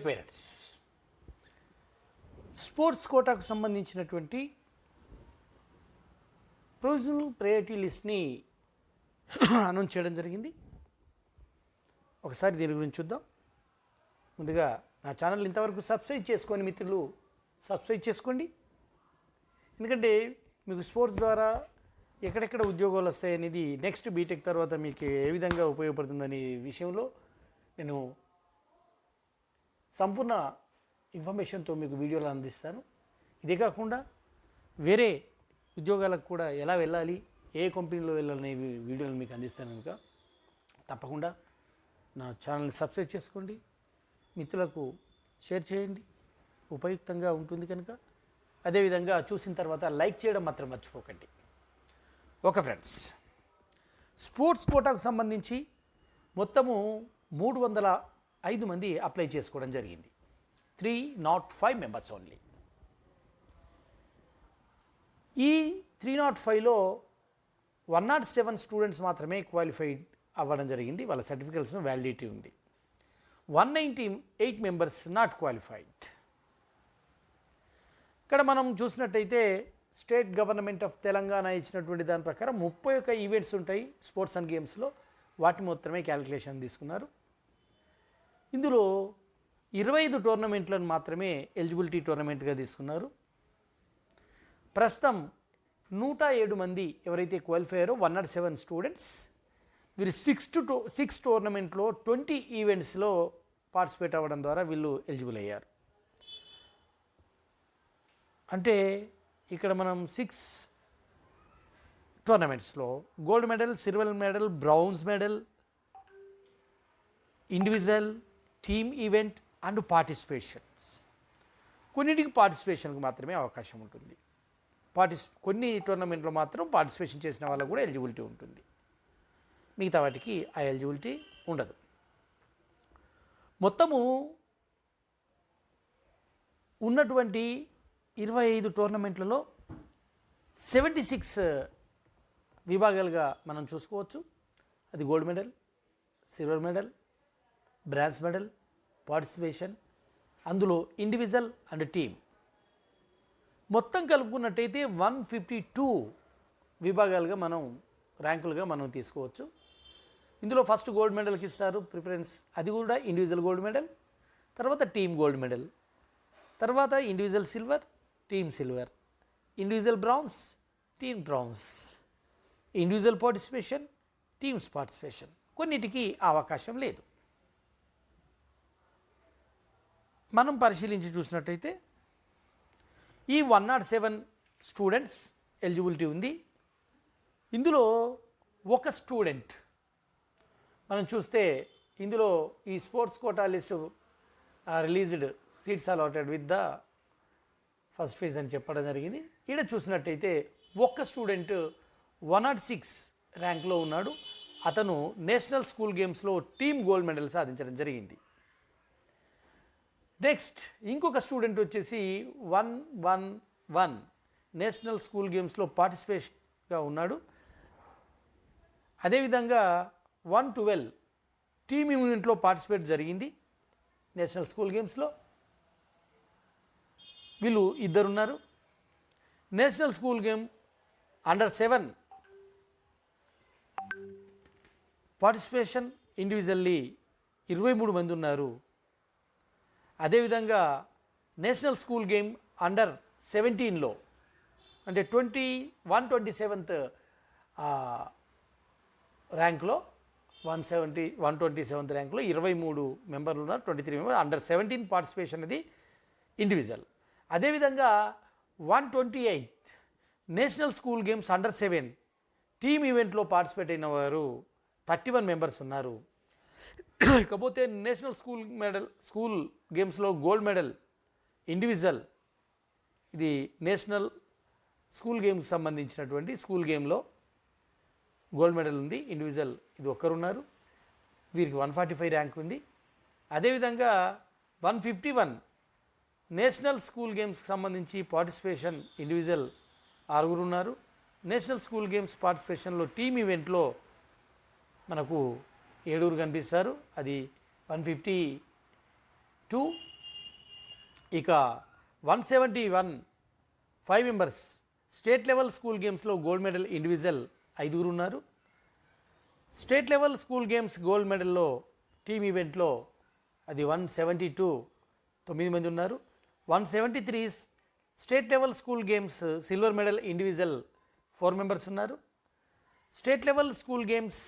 Parents sports కోటాకు సంబంధించినటువంటి provisional priority లిస్ట్ని announce చేయడం జరిగింది. ఒకసారి దీని గురించి చూద్దాం. ముందుగా నా ఛానల్ ఇంతవరకు సబ్స్క్రైబ్ చేసుకొని మిత్రులు సబ్స్క్రైబ్ చేసుకోండి. ఎందుకంటే మీకు స్పోర్ట్స్ ద్వారా ఎక్కడెక్కడ ఉద్యోగాలు వస్తాయనేది నెక్స్ట్ బీటెక్ తర్వాత మీకు ఏ విధంగా ఉపయోగపడుతుందనే విషయంలో నేను సంపూర్ణ ఇన్ఫర్మేషన్తో మీకు వీడియోలు అందిస్తాను. ఇదే కాకుండా వేరే ఉద్యోగాలకు కూడా ఎలా వెళ్ళాలి, ఏ కంపెనీలో వెళ్ళాలనే వీడియోలు మీకు అందిస్తాను. కనుక తప్పకుండా నా ఛానల్ని సబ్స్క్రైబ్ చేసుకోండి, మిత్రులకు షేర్ చేయండి, ఉపయుక్తంగా ఉంటుంది కనుక. అదేవిధంగా చూసిన తర్వాత లైక్ చేయడం మాత్రం మర్చిపోకండి. ఓకే ఫ్రెండ్స్, స్పోర్ట్స్ కోటాకు సంబంధించి మొత్తము 305 మంది అప్లై చేసుకోవడం జరిగింది. 305 మెంబర్స్ ఓన్లీ. ఈ 305లో 107 స్టూడెంట్స్ మాత్రమే క్వాలిఫైడ్ అవ్వడం జరిగింది. వాళ్ళ సర్టిఫికెట్స్ను వ్యాలిడిటీ ఉంది. 198 మెంబర్స్ నాట్ క్వాలిఫైడ్. ఇక్కడ మనం చూసినట్టయితే స్టేట్ గవర్నమెంట్ ఆఫ్ తెలంగాణ ఇచ్చినటువంటి దాని ప్రకారం 31 ఈవెంట్స్ ఉంటాయి స్పోర్ట్స్ అండ్ గేమ్స్లో. వాటి మాత్రమే క్యాలిక్యులేషన్ తీసుకున్నారు. ఇందులో 25 టోర్నమెంట్లను మాత్రమే ఎలిజిబిలిటీ టోర్నమెంట్గా తీసుకున్నారు. ప్రస్తుతం 107 మంది ఎవరైతే క్వాలిఫై అయ్యారో 107 స్టూడెంట్స్, వీరు 6 టోర్నమెంట్లో 20 ఈవెంట్స్లో పార్టిసిపేట్ అవ్వడం ద్వారా వీళ్ళు ఎలిజిబుల్ అయ్యారు. అంటే ఇక్కడ మనం 6 టోర్నమెంట్స్లో gold medal, silver medal, bronze medal, individual, team event and participations, కొన్నిటికి పార్టిసిపేషన్కి మాత్రమే అవకాశం ఉంటుంది. కొన్ని టోర్నమెంట్లో మాత్రం పార్టిసిపేషన్ చేసిన వాళ్ళకు కూడా ఎలిజిబిలిటీ ఉంటుంది, మిగతా వాటికి ఆ ఎలిజిబిలిటీ ఉండదు. మొత్తము ఉన్నటువంటి 25 టోర్నమెంట్లలో 76 విభాగాలుగా మనం చూసుకోవచ్చు. అది gold medal, silver medal, bronze medal, participation, అందులో ఇండివిజువల్ అండ్ టీమ్ మొత్తం కలుపుకున్నట్టయితే 152 విభాగాలుగా మనం ర్యాంకులుగా మనం తీసుకోవచ్చు. ఇందులో ఫస్ట్ గోల్డ్ మెడల్కి ఇస్తారు ప్రిఫరెన్స్, అది కూడా ఇండివిజువల్ గోల్డ్ మెడల్, తర్వాత టీమ్ గోల్డ్ మెడల్, తర్వాత individual silver, team silver, individual bronze, team bronze, individual participation, teams participation. కొన్నిటికి అవకాశం లేదు. మనం పరిశీలించి చూసినట్టయితే ఈ 107 స్టూడెంట్స్ ఎలిజిబిలిటీ ఉంది. ఇందులో ఒక స్టూడెంట్ మనం చూస్తే ఇందులో ఈ sports quota list released seats allotted with the first phase అని చెప్పడం జరిగింది. ఇక్కడ చూసినట్టయితే ఒక్క స్టూడెంట్ 106 ర్యాంక్లో ఉన్నాడు. అతను నేషనల్ స్కూల్ గేమ్స్లో టీమ్ గోల్డ్ మెడల్ సాధించడం జరిగింది. నెక్స్ట్ ఇంకొక స్టూడెంట్ వచ్చేసి 111 నేషనల్ స్కూల్ గేమ్స్లో పార్టిసిపేషన్గా ఉన్నాడు. అదేవిధంగా 112 టీమ్ ఈవెంట్లో పార్టిసిపేట్ జరిగింది నేషనల్ స్కూల్ గేమ్స్లో. వీళ్ళు ఇద్దరున్నారు. National school game under seven participation individually 23 మంది ఉన్నారు. అదేవిధంగా నేషనల్ స్కూల్ గేమ్ అండర్-17లో అంటే 127th ర్యాంక్లో 127th ర్యాంక్లో 23 మెంబర్లు ఉన్నారు. 23 మెంబర్స్ అండర్-17 పార్టిసిపేషన్ అది ఇండివిజువల్. అదేవిధంగా 128 నేషనల్ స్కూల్ గేమ్స్ అండర్-7 టీమ్ ఈవెంట్లో పార్టిసిపేట్ అయిన వారు 31 మెంబర్స్ ఉన్నారు. ఇకపోతే నేషనల్ స్కూల్ గేమ్స్లో గోల్డ్ మెడల్ ఇండివిజువల్, ఇది నేషనల్ స్కూల్ గేమ్కి సంబంధించినటువంటి స్కూల్ గేమ్లో గోల్డ్ మెడల్ ఉంది. ఇండివిజువల్ ఇది ఒక్కరున్నారు. వీరికి 145 ర్యాంక్ ఉంది. అదేవిధంగా 151 నేషనల్ స్కూల్ గేమ్స్కి సంబంధించి పార్టిసిపేషన్ ఇండివిజువల్ 6 ఉన్నారు. నేషనల్ స్కూల్ గేమ్స్ పార్టిసిపేషన్లో టీమ్ ఈవెంట్లో మనకు 7 కనిపిస్తారు. అది 152 2. ఇక 171 5 మెంబర్స్ స్టేట్ లెవెల్ స్కూల్ గేమ్స్లో గోల్డ్ మెడల్ ఇండివిజువల్ 5 ఉన్నారు. State level school games gold మెడల్లో team ఈవెంట్లో అది 172 9 మంది ఉన్నారు. 173 state level school games silver medal individual 4 members ఉన్నారు. State level school games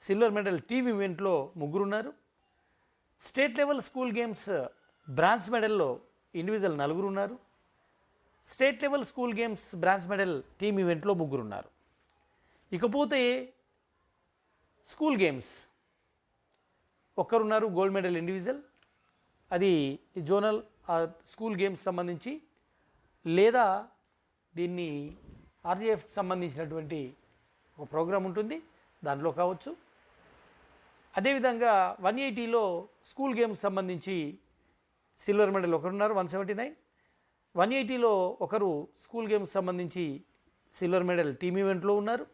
silver medal team ఈవెంట్లో 3 ఉన్నారు. State level school games bronze మెడల్లో individual 4 ఉన్నారు. State level school games bronze medal team ఈవెంట్లో 3 ఉన్నారు. ఇకపోతే school games ఒక్కరున్నారు gold medal individual, అది zonal school games సంబంధించి లేదా దీన్ని ఆర్జీఎఫ్ సంబంధించినటువంటి ఒక ప్రోగ్రాం ఉంటుంది, దాంట్లో కావచ్చు. అదేవిధంగా 180లో స్కూల్ గేమ్స్ సంబంధించి సిల్వర్ మెడల్ ఒకరున్నారు 179. 180లో ఒకరు స్కూల్ గేమ్స్ సంబంధించి సిల్వర్ మెడల్ టీమ్ ఈవెంట్లో ఉన్నారు.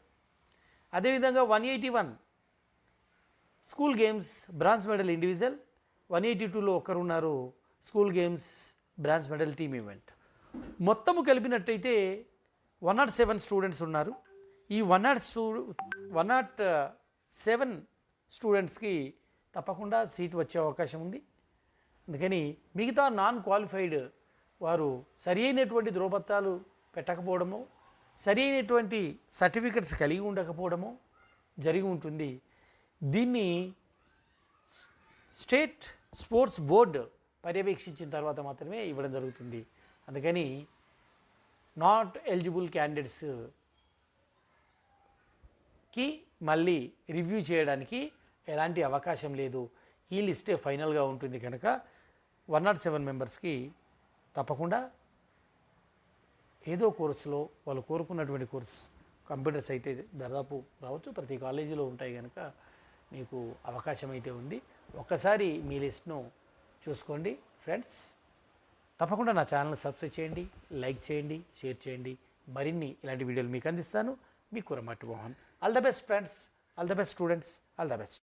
అదేవిధంగా 181 school games bronze medal individual, 182లో ఒకరు ఉన్నారు school games bronze medal team event. మొత్తము కలిపినట్టయితే 107 స్టూడెంట్స్ ఉన్నారు. ఈ 107 స్టూడెంట్స్కి తప్పకుండా సీట్ వచ్చే అవకాశం ఉంది. అందుకని మిగతా నాన్ క్వాలిఫైడ్ వారు సరి అయినటువంటి ధ్రువపత్రాలు పెట్టకపోవడము, సరి అయినటువంటి సర్టిఫికెట్స్ కలిగి ఉండకపోవడము జరిగి ఉంటుంది. దీన్ని స్టేట్ స్పోర్ట్స్ బోర్డు పర్యవేక్షించిన తర్వాత మాత్రమే ఇవ్వడం జరుగుతుంది. అందుకని నాట్ ఎలిజిబుల్ క్యాండిడేట్స్కి మళ్ళీ రివ్యూ చేయడానికి ఎలాంటి అవకాశం లేదు. ఈ లిస్టే ఫైనల్గా ఉంటుంది కనుక 107 మెంబర్స్కి తప్పకుండా ఏదో కోర్సులో వాళ్ళు కోరుకున్నటువంటి కోర్స్ కంప్యూటర్స్ అయితే దాదాపు రావచ్చు, ప్రతి కాలేజీలో ఉంటాయి కనుక మీకు అవకాశం అయితే ఉంది. ఒక్కసారి మీ లిస్ట్ను చూసుకోండి ఫ్రెండ్స్. తప్పకుండా నా ఛానల్ సబ్స్క్రైబ్ చేయండి, లైక్ చేయండి, షేర్ చేయండి. మరిన్ని ఇలాంటి వీడియోలు మీకు అందిస్తాను. మీ Kuramatti Mohan. All the best friends, all the best students, all the best.